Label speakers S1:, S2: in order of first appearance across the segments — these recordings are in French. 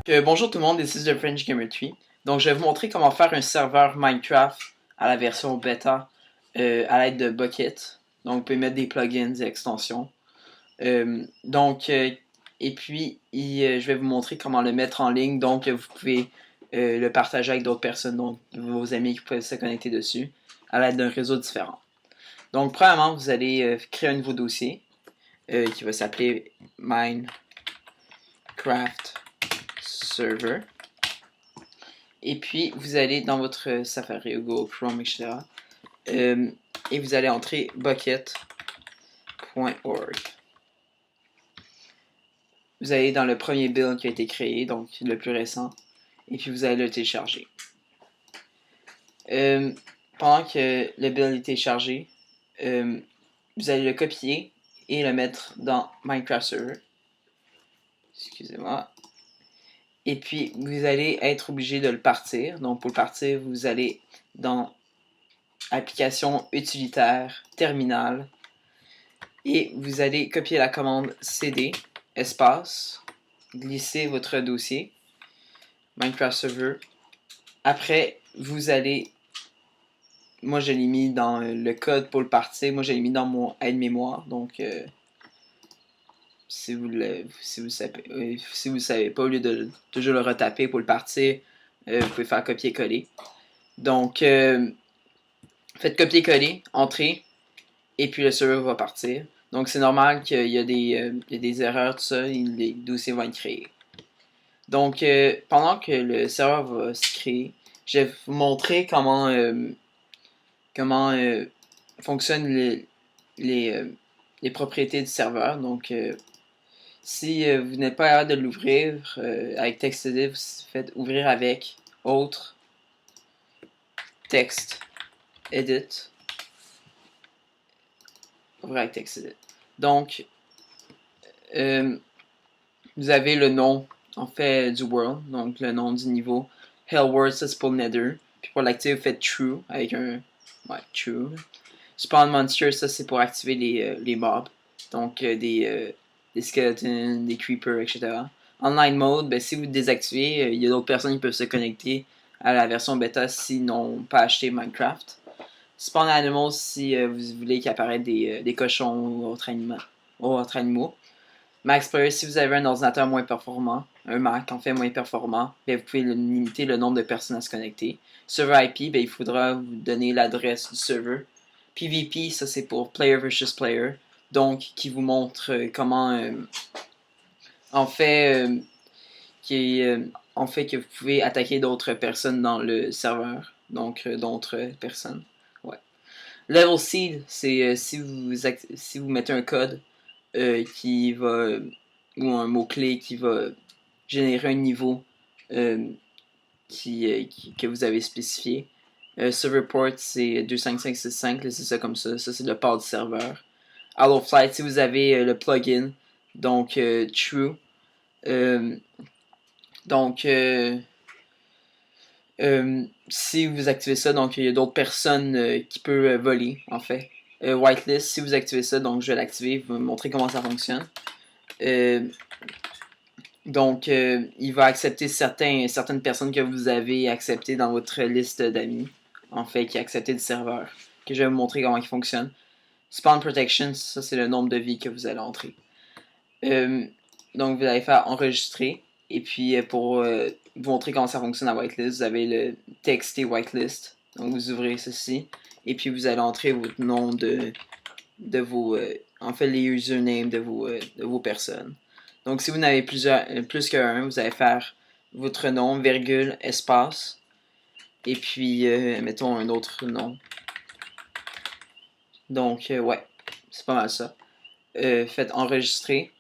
S1: Bonjour tout le monde, this is the French Gamer Tree. Donc je vais vous montrer comment faire un serveur Minecraft à la version bêta à l'aide de Bucket. Donc vous pouvez mettre des plugins et extensions. Et puis je vais vous montrer comment le mettre en ligne. Donc vous pouvez le partager avec d'autres personnes, donc vos amis qui peuvent se connecter dessus à l'aide d'un réseau différent. Donc premièrement, vous allez créer un nouveau dossier qui va s'appeler Minecraft Server. Et puis, vous allez dans votre Safari, Google Chrome, etc. Et vous allez entrer bucket.org. Vous allez dans le premier build qui a été créé, donc le plus récent. Et puis, vous allez le télécharger. Pendant que le build est téléchargé, vous allez le copier et le mettre dans Minecraft Server. Excusez-moi. Et puis, vous allez être obligé de le partir. Donc, pour le partir, vous allez dans Application utilitaire, terminal. Et vous allez copier la commande cd, espace, glisser votre dossier, Minecraft Server. Après, vous allez, moi je l'ai mis dans le code pour le partir, moi je l'ai mis dans mon aide-mémoire. Donc, si vous savez pas, au lieu de toujours le retaper pour le partir, vous pouvez faire copier-coller. Donc, faites copier-coller, entrez, et puis le serveur va partir. Donc c'est normal qu'il y a des erreurs, tout ça, les dossiers vont être créés. Donc pendant que le serveur va se créer, je vais vous montrer comment fonctionnent les propriétés du serveur. Donc si vous n'êtes pas capable de l'ouvrir avec TextEdit, vous faites ouvrir avec autre texte edit. Ouvrir avec TextEdit. Donc vous avez le nom en fait du world, donc le nom du niveau. Hellworld, ça c'est pour le Nether. Puis pour l'activer, vous faites true avec un true. Spawn monster, ça c'est pour activer les mobs, donc des skeletons, des creepers, etc. Online mode, ben, si vous désactivez, il y a d'autres personnes qui peuvent se connecter à la version bêta s'ils n'ont pas acheté Minecraft. Spawn animals, si vous voulez qu'il apparaisse des cochons ou autres animaux. Max Player, si vous avez un ordinateur moins performant, un Mac en fait moins performant, bien, vous pouvez limiter le nombre de personnes à se connecter. Server IP, bien, il faudra vous donner l'adresse du serveur. PvP, ça c'est pour Player versus Player, donc qui vous montre comment, en fait, en fait que vous pouvez attaquer d'autres personnes dans le serveur, donc d'autres personnes. Ouais. Level Seed, c'est si vous mettez un code qui va, ou un mot-clé qui va générer un niveau que vous avez spécifié. Server port, c'est 25565, c'est ça comme ça. Ça, c'est le port du serveur. HelloFlight, si vous avez le plugin, donc true. Donc, si vous activez ça, donc il y a d'autres personnes qui peuvent voler, en fait. Whitelist, si vous activez ça, donc je vais l'activer, vous me montrer comment ça fonctionne. Donc, il va accepter certaines personnes que vous avez acceptées dans votre liste d'amis, en fait, qui a accepté du serveur, que je vais vous montrer comment il fonctionne. Spawn Protection, ça c'est le nombre de vies que vous allez entrer. Donc, vous allez faire enregistrer, et puis pour vous montrer comment ça fonctionne à Whitelist, vous avez le TXT Whitelist, donc vous ouvrez ceci, et puis vous allez entrer votre nom de vos, en fait, les usernames de vos personnes. Donc, si vous n'avez plus qu'un, vous allez faire votre nom, virgule, espace, et puis, mettons un autre nom. Donc, ouais, c'est pas mal ça. Faites enregistrer,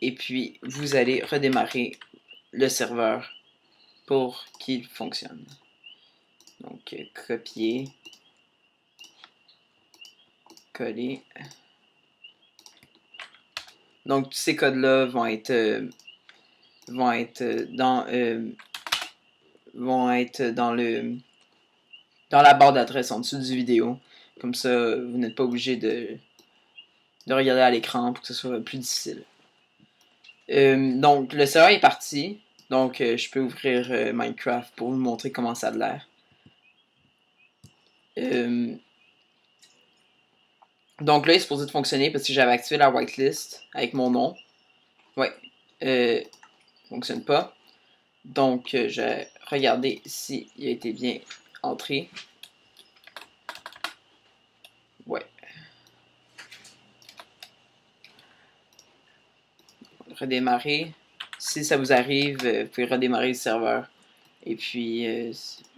S1: et puis vous allez redémarrer le serveur pour qu'il fonctionne. Donc, copier, coller. Donc, tous ces codes-là vont être dans la barre d'adresse en dessous du vidéo. Comme ça, vous n'êtes pas obligé de regarder à l'écran pour que ce soit plus difficile. Donc, le serveur est parti. Donc, je peux ouvrir Minecraft pour vous montrer comment ça a l'air. Donc là, il est supposé de fonctionner parce que j'avais activé la whitelist avec mon nom. Ouais, fonctionne pas. Donc, je vais regarder s'il a été bien entré. Ouais. Redémarrer. Si ça vous arrive, vous pouvez redémarrer le serveur. Et puis,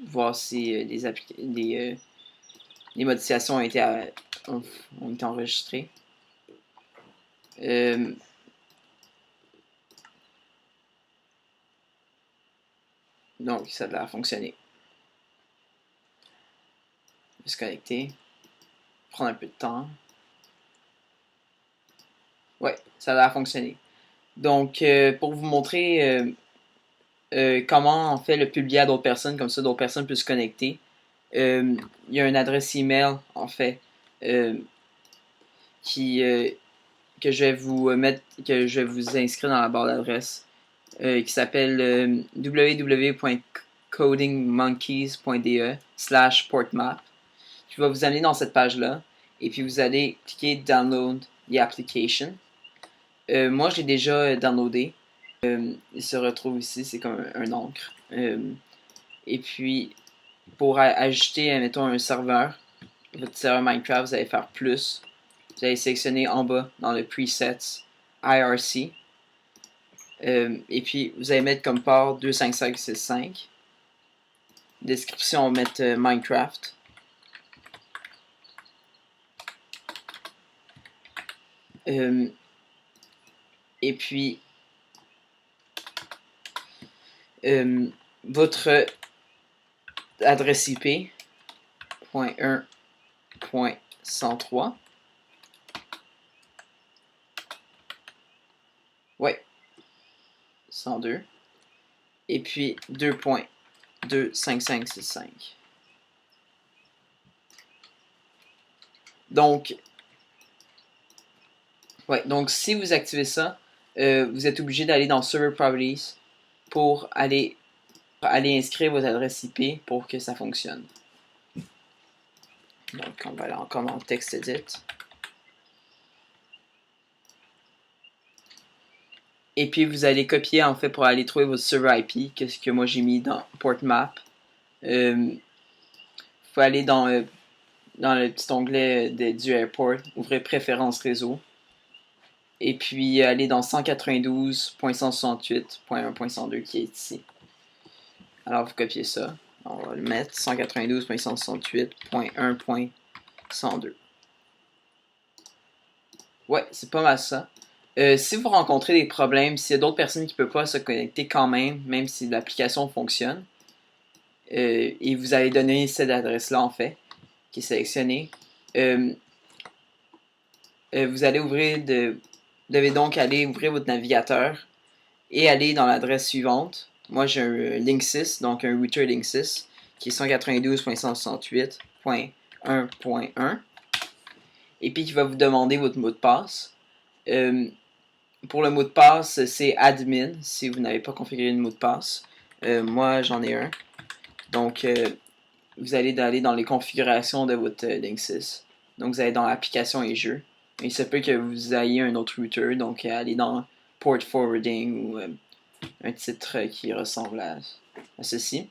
S1: voir si des modifications ont été enregistrées. Donc, ça a fonctionné. Je vais se connecter. Prendre un peu de temps. Ouais, ça a fonctionné. Donc, pour vous montrer comment on fait le publier à d'autres personnes, comme ça d'autres personnes peuvent se connecter, il y a une adresse email, en fait, que je vais vous mettre, que je vais vous inscrire dans la barre d'adresse, qui s'appelle www.codingmonkeys.de/portmap, qui va vous amener dans cette page-là, et puis vous allez cliquer Download the application. Moi, je l'ai déjà downloadé. Il se retrouve ici, c'est comme un encre. Et puis, pour ajouter, mettons, un serveur, votre serveur Minecraft, vous allez faire plus. Vous allez sélectionner en bas dans le presets IRC. Et puis, vous allez mettre comme port 25565. Description, on va mettre Minecraft. Et puis, votre adresse IP .1.103. Ouais, 102. Et puis 2.25565. Donc, donc si vous activez ça, vous êtes obligé d'aller dans Server Properties pour aller inscrire votre adresse IP pour que ça fonctionne. Donc, on va aller encore dans Text Edit. Et puis, vous allez copier, en fait, pour aller trouver votre server IP, qu'est-ce que moi j'ai mis dans PortMap. Il faut aller dans le petit onglet du airport, ouvrir Préférences réseau. Et puis, aller dans 192.168.1.102 qui est ici. Alors, vous copiez ça. On va le mettre 192.168.1.102. Ouais, c'est pas mal ça. Si vous rencontrez des problèmes, s'il y a d'autres personnes qui ne peuvent pas se connecter quand même si l'application fonctionne, et vous allez donner cette adresse-là, en fait, qui est sélectionnée, vous devez donc aller ouvrir votre navigateur et aller dans l'adresse suivante. Moi, j'ai un Linksys, donc un router Linksys, qui est 192.168.1.1, et puis qui va vous demander votre mot de passe. Pour le mot de passe, c'est admin si vous n'avez pas configuré le mot de passe. Moi, j'en ai un. Donc, vous allez aller dans les configurations de votre Linksys. Donc, vous allez dans applications et jeux. Il se peut que vous ayez un autre router, donc allez dans port forwarding ou un titre qui ressemble à ceci.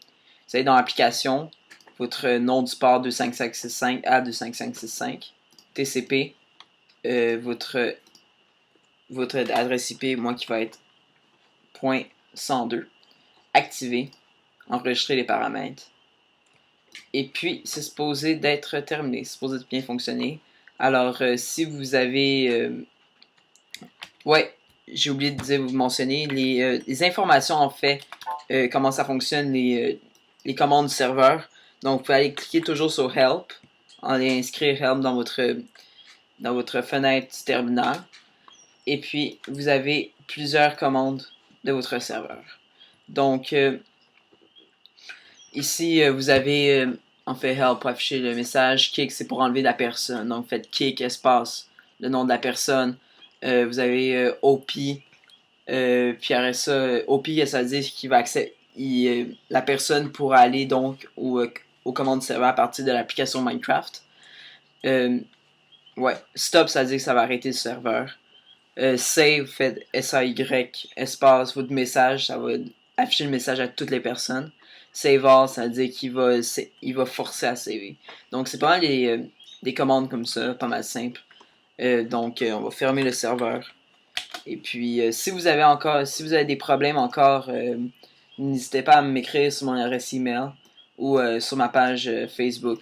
S1: Vous allez dans application, votre nom du port 25565 à 25565, TCP, votre adresse IP, moi qui va être .102, activer, enregistrer les paramètres. Et puis, c'est supposé d'être terminé, c'est supposé de bien fonctionner. Alors, si vous avez... ouais, j'ai oublié de vous mentionner, les informations en fait, comment ça fonctionne, les commandes du serveur. Donc, vous pouvez aller cliquer toujours sur Help, aller inscrire Help dans votre fenêtre du terminal. Et puis, vous avez plusieurs commandes de votre serveur. Donc, ici, vous avez, en fait, Help pour afficher le message. Kick, c'est pour enlever la personne. Donc, faites kick, espace, le nom de la personne. Vous avez OP Puis après ça, OP, ça veut dire qu'il va accepter. La personne pourra aller donc aux commandes serveur à partir de l'application Minecraft. Ouais, stop, ça veut dire que ça va arrêter le serveur. Save, faites SAY, espace, votre message, ça va afficher le message à toutes les personnes. Save all, ça veut dire il va forcer à saver. Donc c'est pas mal des commandes comme ça, pas mal simple. Donc on va fermer le serveur. Et puis si vous avez des problèmes encore, n'hésitez pas à m'écrire sur mon adresse email ou sur ma page Facebook.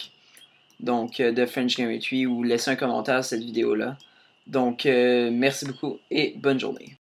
S1: Donc de French Gamer Tree ou laisser un commentaire sur cette vidéo là. Donc merci beaucoup et bonne journée.